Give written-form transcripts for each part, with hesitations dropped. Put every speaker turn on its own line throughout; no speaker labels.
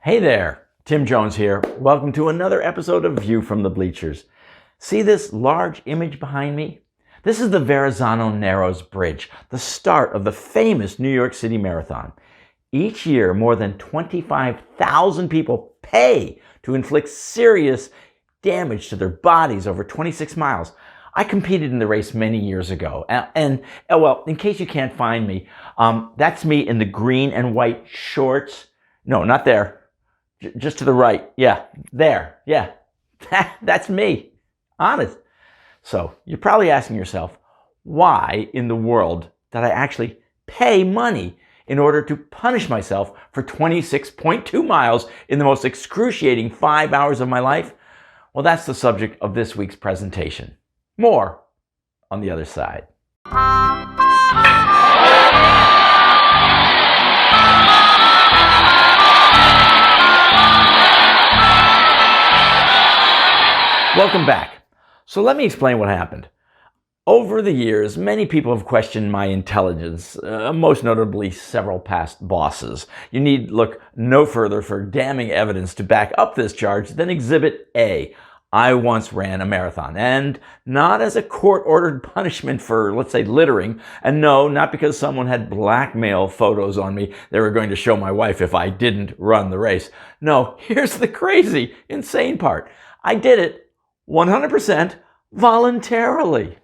Hey there, Tim Jones here. Welcome to another episode of View from the Bleachers. See this large image behind me? This is the Verrazano Narrows Bridge, the start of the famous New York City Marathon. Each year, more than 25,000 people pay to inflict serious damage to their bodies over 26 miles. I competed in the race many years ago, and in case you can't find me, that's me in the green and white shorts. No, not there. Just to the right. Yeah, there. Yeah, that's me. Honest. So you're probably asking yourself, why in the world did I actually pay money in order to punish myself for 26.2 miles in the most excruciating 5 hours of my life? Well, that's the subject of this week's presentation. More on the other side. Welcome back. So let me explain what happened. Over the years, many people have questioned my intelligence, most notably several past bosses. You need look no further for damning evidence to back up this charge than Exhibit A. I once ran a marathon, and not as a court-ordered punishment for, let's say, littering, and no, not because someone had blackmail photos on me they were going to show my wife if I didn't run the race. No, here's the crazy, insane part. I did it 100% voluntarily.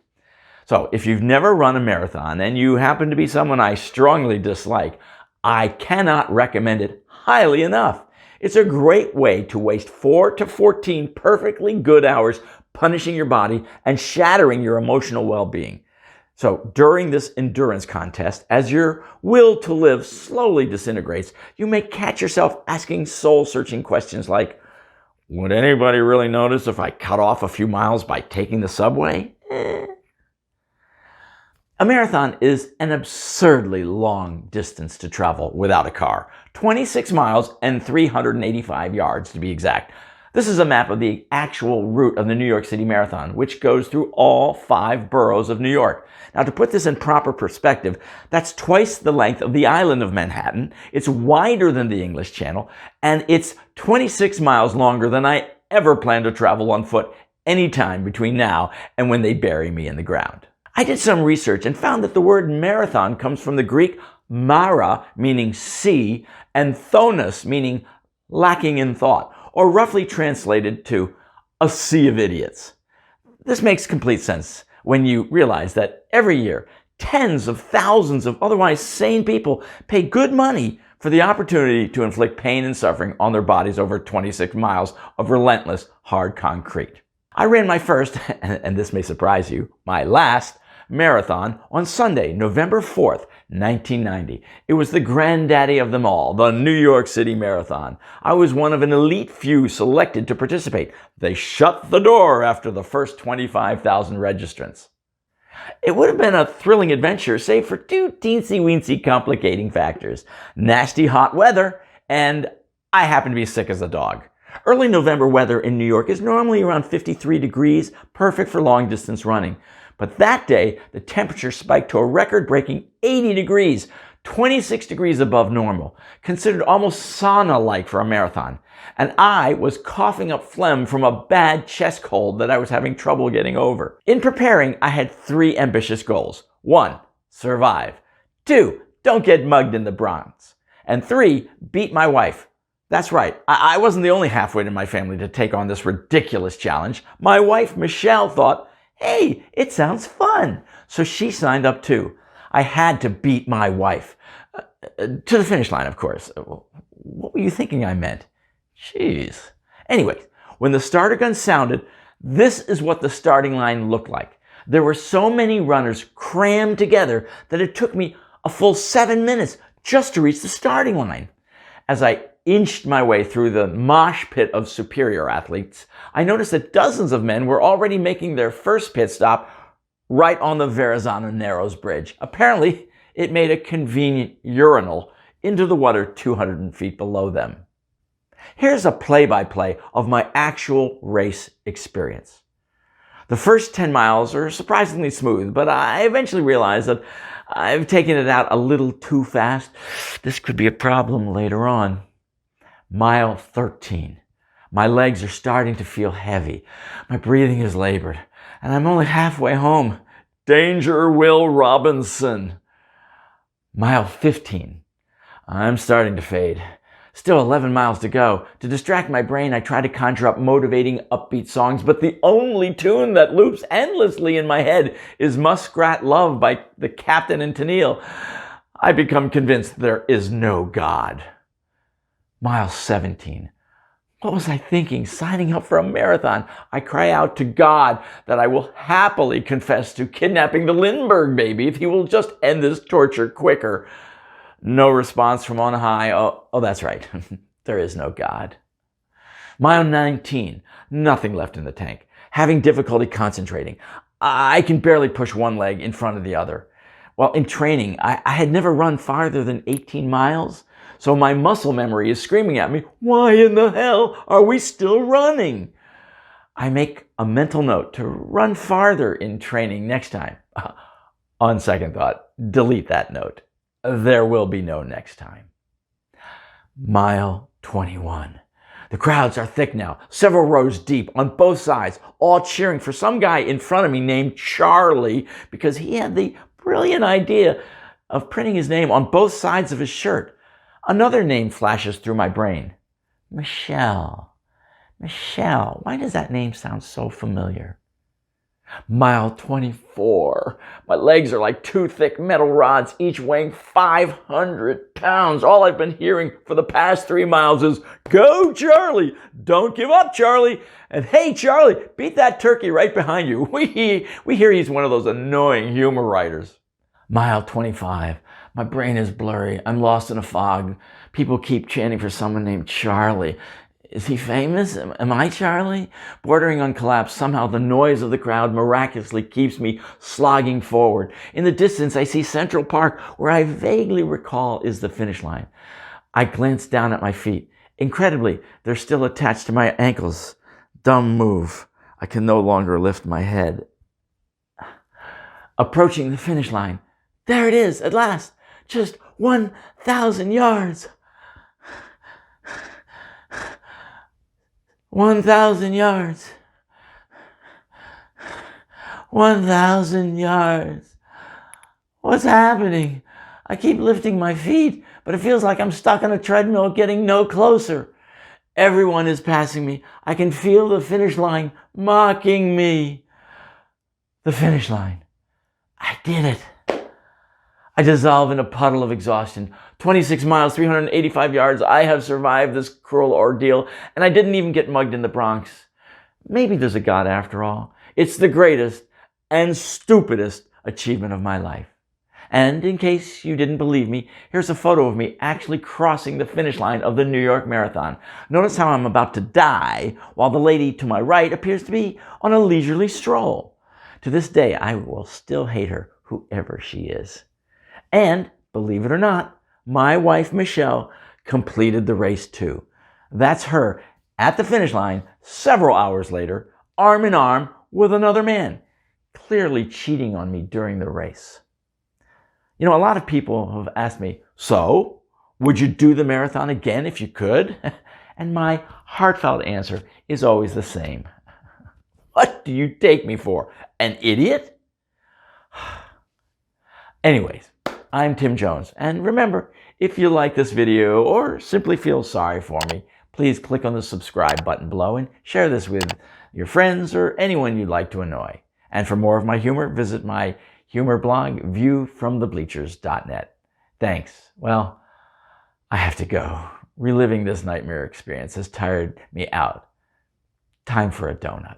So if you've never run a marathon and you happen to be someone I strongly dislike, I cannot recommend it highly enough. It's a great way to waste 4 to 14 perfectly good hours punishing your body and shattering your emotional well-being. So during this endurance contest, as your will to live slowly disintegrates, you may catch yourself asking soul-searching questions like, would anybody really notice if I cut off a few miles by taking the subway? A marathon is an absurdly long distance to travel without a car. 26 miles and 385 yards to be exact. This is a map of the actual route of the New York City Marathon, which goes through all 5 boroughs of New York. Now, to put this in proper perspective, that's twice the length of the island of Manhattan, it's wider than the English Channel, and it's 26 miles longer than I ever plan to travel on foot anytime between now and when they bury me in the ground. I did some research and found that the word marathon comes from the Greek mara, meaning sea, and thonos, meaning lacking in thought, or roughly translated to a sea of idiots. This makes complete sense when you realize that every year, tens of thousands of otherwise sane people pay good money for the opportunity to inflict pain and suffering on their bodies over 26 miles of relentless, hard concrete. I ran my first, and this may surprise you, my last marathon on Sunday, November 4th, 1990. It was the granddaddy of them all, the New York City Marathon. I was one of an elite few selected to participate. They shut the door after the first 25,000 registrants. It would have been a thrilling adventure, save for 2 teensy-weensy complicating factors. Nasty hot weather, and I happen to be sick as a dog. Early November weather in New York is normally around 53 degrees, perfect for long-distance running. But that day, the temperature spiked to a record-breaking 80 degrees, 26 degrees above normal, considered almost sauna-like for a marathon. And I was coughing up phlegm from a bad chest cold that I was having trouble getting over. In preparing, I had 3 ambitious goals. 1, survive. 2, don't get mugged in the Bronx. And 3, beat my wife. That's right, I wasn't the only halfwit in my family to take on this ridiculous challenge. My wife, Michelle, thought, hey, it sounds fun. So she signed up too. I had to beat my wife. To the finish line, of course. What were you thinking I meant? Jeez. Anyway, when the starter gun sounded, this is what the starting line looked like. There were so many runners crammed together that it took me a full 7 minutes just to reach the starting line. As I inched my way through the mosh pit of superior athletes, I noticed that dozens of men were already making their first pit stop right on the Verrazano Narrows Bridge. Apparently, it made a convenient urinal into the water 200 feet below them. Here's a play-by-play of my actual race experience. The first 10 miles are surprisingly smooth, but I eventually realized that I've taken it out a little too fast. This could be a problem later on. Mile 13. My legs are starting to feel heavy. My breathing is labored, and I'm only halfway home. Danger, Will Robinson. Mile 15. I'm starting to fade. Still 11 miles to go. To distract my brain, I try to conjure up motivating, upbeat songs, but the only tune that loops endlessly in my head is Muskrat Love by the Captain and Tennille. I become convinced there is no God. Mile 17. What was I thinking? Signing up for a marathon. I cry out to God that I will happily confess to kidnapping the Lindbergh baby if he will just end this torture quicker. No response from on high. Oh, that's right. There is no God. Mile 19. Nothing left in the tank. Having difficulty concentrating. I can barely push one leg in front of the other. Well, in training, I had never run farther than 18 miles. So my muscle memory is screaming at me, why in the hell are we still running? I make a mental note to run farther in training next time. On second thought, delete that note. There will be no next time. Mile 21. The crowds are thick now, several rows deep on both sides, all cheering for some guy in front of me named Charlie because he had the brilliant idea of printing his name on both sides of his shirt. Another name flashes through my brain. Michelle. Michelle. Why does that name sound so familiar? Mile 24. My legs are like two thick metal rods, each weighing 500 pounds. All I've been hearing for the past 3 miles is, go Charlie, don't give up Charlie, and hey Charlie, beat that turkey right behind you. We hear he's one of those annoying humor writers. Mile 25. My brain is blurry. I'm lost in a fog. People keep chanting for someone named Charlie. Is he famous? Am I Charlie? Bordering on collapse, somehow the noise of the crowd miraculously keeps me slogging forward. In the distance, I see Central Park, where I vaguely recall is the finish line. I glance down at my feet. Incredibly, they're still attached to my ankles. Dumb move. I can no longer lift my head. Approaching the finish line. There it is, at last. Just 1,000 yards. 1,000 yards. 1,000 yards. What's happening? I keep lifting my feet, but it feels like I'm stuck on a treadmill getting no closer. Everyone is passing me. I can feel the finish line mocking me. The finish line. I did it. I dissolve in a puddle of exhaustion. 26 miles, 385 yards. I have survived this cruel ordeal, and I didn't even get mugged in the Bronx. Maybe there's a God after all. It's the greatest and stupidest achievement of my life. And in case you didn't believe me, here's a photo of me actually crossing the finish line of the New York Marathon. Notice how I'm about to die, while the lady to my right appears to be on a leisurely stroll. To this day, I will still hate her, whoever she is. And, believe it or not, my wife Michelle completed the race too. That's her at the finish line several hours later, arm in arm with another man, clearly cheating on me during the race. You know, a lot of people have asked me, so, would you do the marathon again if you could? And my heartfelt answer is always the same. What do you take me for? An idiot? Anyways, I'm Tim Jones, and remember, if you like this video or simply feel sorry for me, please click on the subscribe button below and share this with your friends or anyone you'd like to annoy. And for more of my humor, visit my humor blog, viewfromthebleachers.net. Thanks. Well, I have to go. Reliving this nightmare experience has tired me out. Time for a donut.